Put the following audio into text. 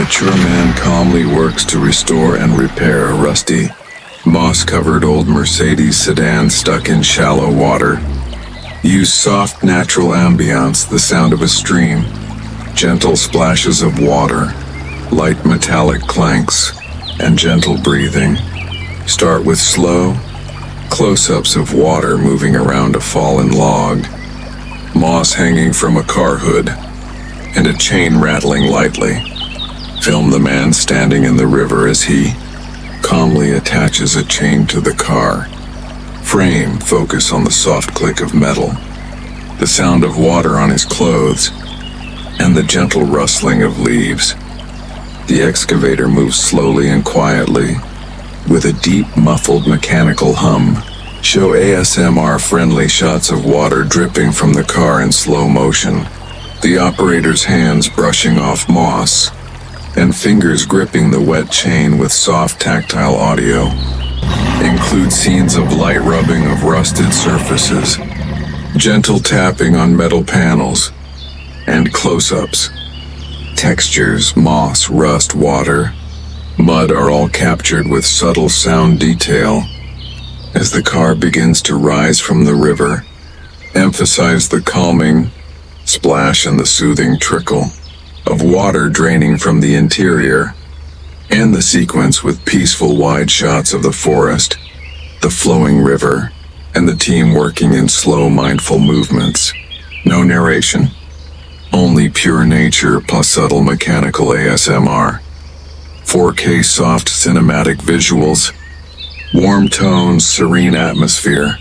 mature man calmly works to restore and repair a rusty, moss-covered old Mercedes sedan stuck in shallow water. Use soft, natural ambience, the sound of a stream, gentle splashes of water, light metallic clanks, and gentle breathing. Start with slow, close-ups of water moving around a fallen log, moss hanging from a car hood, and a chain rattling lightly. Film the man standing in the river as he calmly attaches a chain to the car. Frame, focus on the soft click of metal, the sound of water on his clothes, and the gentle rustling of leaves. The excavator moves slowly and quietly, with a deep, muffled mechanical hum. Show ASMR-friendly shots of water dripping from the car in slow motion, the operator's hands brushing off moss, and fingers gripping the wet chain with soft tactile audio. Include scenes of light rubbing of rusted surfaces, gentle tapping on metal panels, and close-ups. Textures, moss, rust, water, mud are all captured with subtle sound detail. As the car begins to rise from the river, emphasize the calming splash and the soothing trickle of water draining from the interior, and the sequence with peaceful wide shots of the forest, the flowing river, and the team working in slow, mindful movements. No narration, only pure nature plus subtle mechanical ASMR. 4K soft cinematic visuals, warm tones, serene atmosphere.